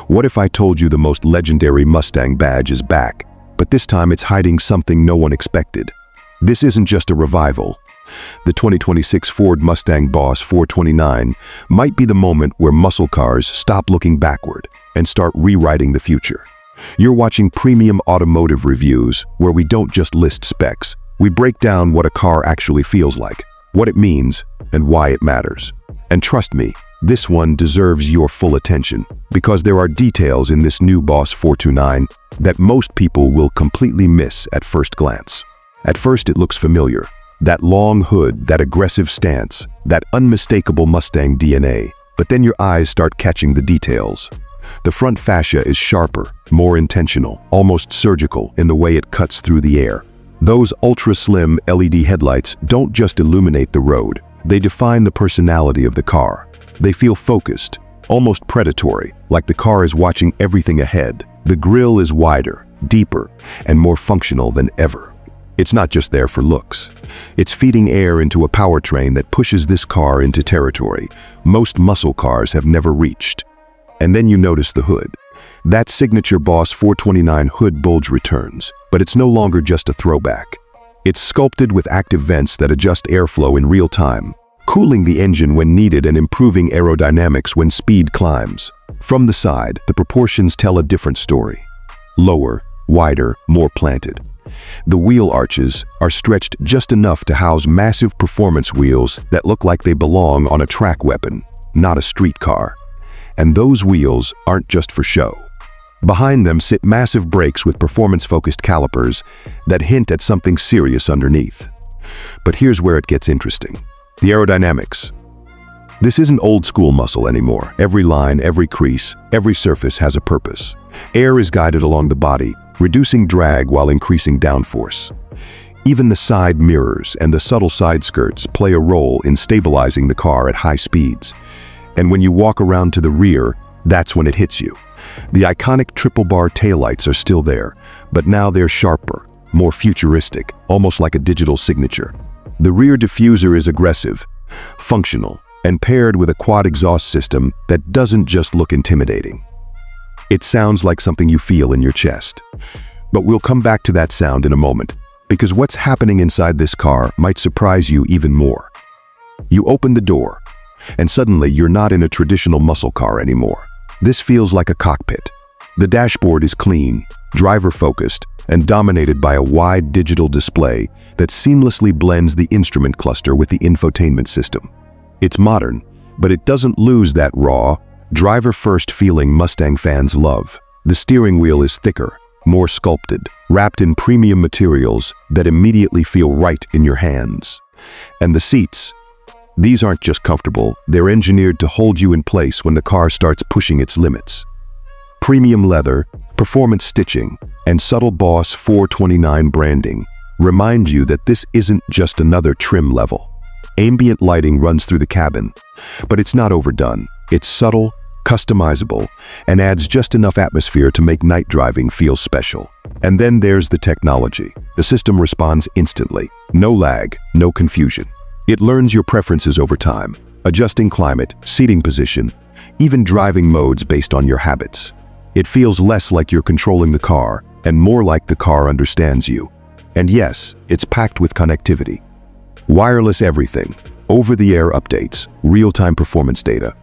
What if I told you the most legendary Mustang badge is back, but this time it's hiding something no one expected? This isn't just a revival. The 2026 Ford Mustang Boss 429 might be the moment where muscle cars stop looking backward and start rewriting the future. You're watching premium automotive reviews where we don't just list specs, we break down what a car actually feels like, what it means, and why it matters. And trust me, this one deserves your full attention because there are details in this new Boss 429 that most people will completely miss at first glance. At first it looks familiar. That long hood, that aggressive stance, that unmistakable Mustang DNA. But then your eyes start catching the details. The front fascia is sharper, more intentional, almost surgical in the way it cuts through the air. Those ultra-slim LED headlights don't just illuminate the road, they define the personality of the car. They feel focused, almost predatory, like the car is watching everything ahead. The grille is wider, deeper, and more functional than ever. It's not just there for looks. It's feeding air into a powertrain that pushes this car into territory most muscle cars have never reached. And then you notice the hood. That signature Boss 429 hood bulge returns, but it's no longer just a throwback. It's sculpted with active vents that adjust airflow in real time, cooling the engine when needed and improving aerodynamics when speed climbs. From the side, the proportions tell a different story. Lower, wider, more planted. The wheel arches are stretched just enough to house massive performance wheels that look like they belong on a track weapon, not a street car. And those wheels aren't just for show. Behind them sit massive brakes with performance-focused calipers that hint at something serious underneath. But here's where it gets interesting. The aerodynamics. This isn't old-school muscle anymore. Every line, every crease, every surface has a purpose. Air is guided along the body, reducing drag while increasing downforce. Even the side mirrors and the subtle side skirts play a role in stabilizing the car at high speeds. And when you walk around to the rear, that's when it hits you. The iconic triple-bar taillights are still there, but now they're sharper, more futuristic, almost like a digital signature. The rear diffuser is aggressive, functional, and paired with a quad exhaust system that doesn't just look intimidating. It sounds like something you feel in your chest. But we'll come back to that sound in a moment, because what's happening inside this car might surprise you even more. You open the door, and suddenly you're not in a traditional muscle car anymore. This feels like a cockpit. The dashboard is clean, driver-focused, and dominated by a wide digital display that seamlessly blends the instrument cluster with the infotainment system. It's modern, but it doesn't lose that raw, driver-first feeling Mustang fans love. The steering wheel is thicker, more sculpted, wrapped in premium materials that immediately feel right in your hands. And the seats, these aren't just comfortable, they're engineered to hold you in place when the car starts pushing its limits. Premium leather, performance stitching, and subtle Boss 429 branding remind you that this isn't just another trim level. Ambient lighting runs through the cabin, but it's not overdone. It's subtle, customizable, and adds just enough atmosphere to make night driving feel special. And then there's the technology. The system responds instantly. No lag, no confusion. It learns your preferences over time, adjusting climate, seating position, even driving modes based on your habits. It feels less like you're controlling the car and more like the car understands you. And yes, it's packed with connectivity. Wireless everything, over-the-air updates, real-time performance data,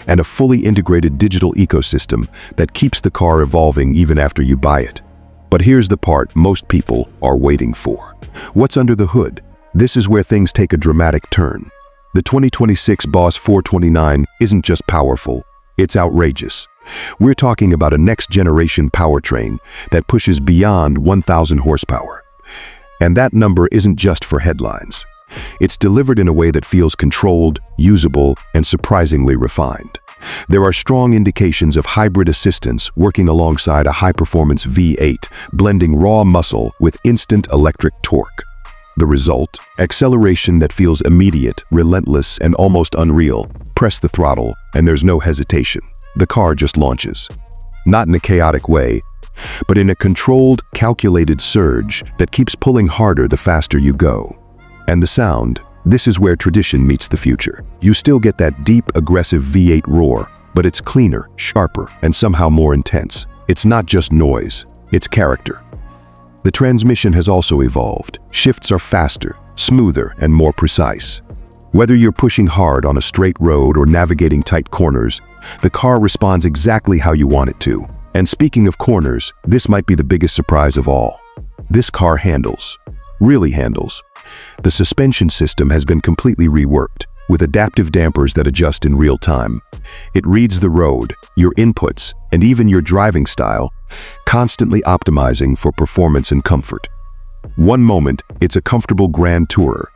and a fully integrated digital ecosystem that keeps the car evolving even after you buy it. But here's the part most people are waiting for. What's under the hood? This is where things take a dramatic turn. The 2026 Boss 429 isn't just powerful, it's outrageous. We're talking about a next-generation powertrain that pushes beyond 1,000 horsepower. And that number isn't just for headlines. It's delivered in a way that feels controlled, usable, and surprisingly refined. There are strong indications of hybrid assistance working alongside a high-performance V8, blending raw muscle with instant electric torque. The result? Acceleration that feels immediate, relentless, and almost unreal. Press the throttle, and there's no hesitation. The car just launches. Not in a chaotic way, but in a controlled, calculated surge that keeps pulling harder the faster you go. And the sound, this is where tradition meets the future. You still get that deep, aggressive V8 roar, but it's cleaner, sharper, and somehow more intense. It's not just noise, it's character. The transmission has also evolved. Shifts are faster, smoother, and more precise. Whether you're pushing hard on a straight road or navigating tight corners, the car responds exactly how you want it to. And speaking of corners, this might be the biggest surprise of all. This car handles. Really handles. The suspension system has been completely reworked, with adaptive dampers that adjust in real time. It reads the road, your inputs, and even your driving style, constantly optimizing for performance and comfort. One moment, it's a comfortable grand tourer.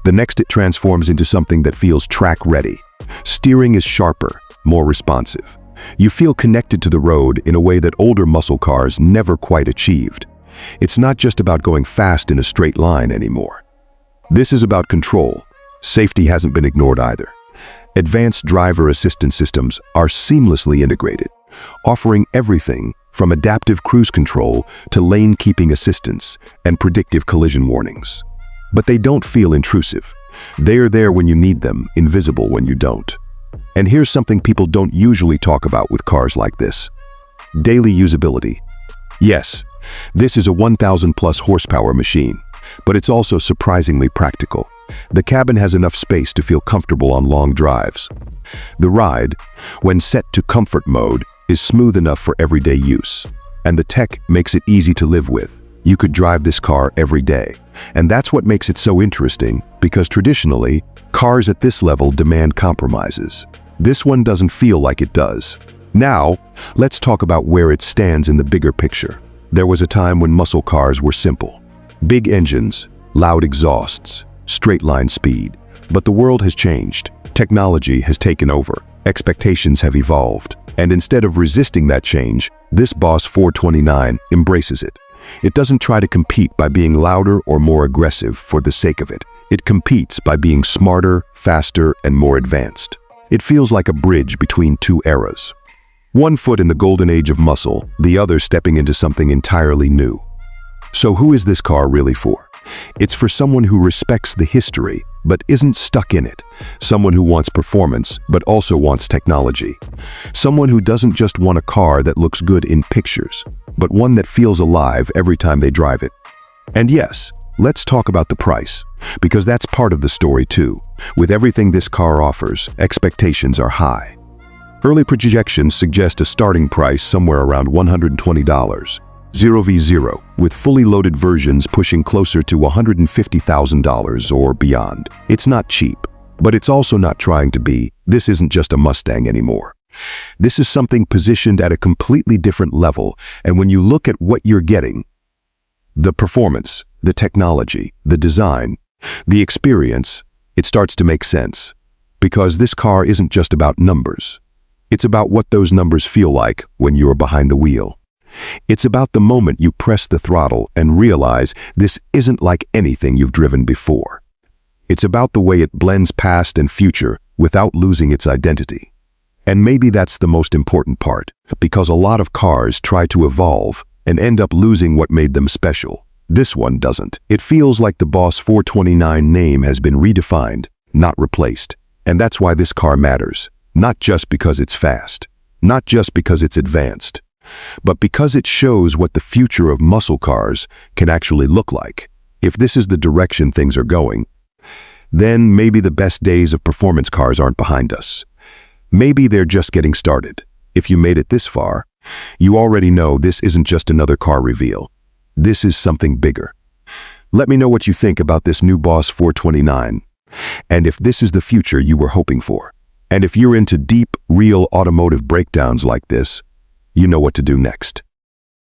The next, it transforms into something that feels track-ready. Steering is sharper, more responsive. You feel connected to the road in a way that older muscle cars never quite achieved. It's not just about going fast in a straight line anymore. This is about control. Safety hasn't been ignored either. Advanced driver assistance systems are seamlessly integrated, offering everything from adaptive cruise control to lane-keeping assistance and predictive collision warnings. But they don't feel intrusive. They are there when you need them, invisible when you don't. And here's something people don't usually talk about with cars like this: daily usability. Yes, this is a 1,000+ horsepower machine, but it's also surprisingly practical. The cabin has enough space to feel comfortable on long drives. The ride, when set to comfort mode, is smooth enough for everyday use. And the tech makes it easy to live with. You could drive this car every day. And that's what makes it so interesting, because traditionally, cars at this level demand compromises. This one doesn't feel like it does. Now, let's talk about where it stands in the bigger picture. There was a time when muscle cars were simple. Big engines, loud exhausts, straight-line speed. But the world has changed. Technology has taken over. Expectations have evolved. And instead of resisting that change, this Boss 429 embraces it. It doesn't try to compete by being louder or more aggressive for the sake of it. It competes by being smarter, faster, and more advanced. It feels like a bridge between two eras. One foot in the golden age of muscle, the other stepping into something entirely new. So who is this car really for? It's for someone who respects the history, but isn't stuck in it. Someone who wants performance, but also wants technology. Someone who doesn't just want a car that looks good in pictures, but one that feels alive every time they drive it. And yes, let's talk about the price, because that's part of the story too. With everything this car offers, expectations are high. Early projections suggest a starting price somewhere around $120. 0v0, with fully loaded versions pushing closer to $150,000 or beyond. It's not cheap, but it's also not trying to be. This isn't just a Mustang anymore. This is something positioned at a completely different level, and when you look at what you're getting, the performance, the technology, the design, the experience, it starts to make sense. Because this car isn't just about numbers. It's about what those numbers feel like when you're behind the wheel. It's about the moment you press the throttle and realize this isn't like anything you've driven before. It's about the way it blends past and future without losing its identity. And maybe that's the most important part, because a lot of cars try to evolve and end up losing what made them special. This one doesn't. It feels like the Boss 429 name has been redefined, not replaced. And that's why this car matters. Not just because it's fast, not just because it's advanced, but because it shows what the future of muscle cars can actually look like. If this is the direction things are going, then maybe the best days of performance cars aren't behind us. Maybe they're just getting started. If you made it this far, you already know this isn't just another car reveal. This is something bigger. Let me know what you think about this new Boss 429, and if this is the future you were hoping for. And if you're into deep, real automotive breakdowns like this, you know what to do next.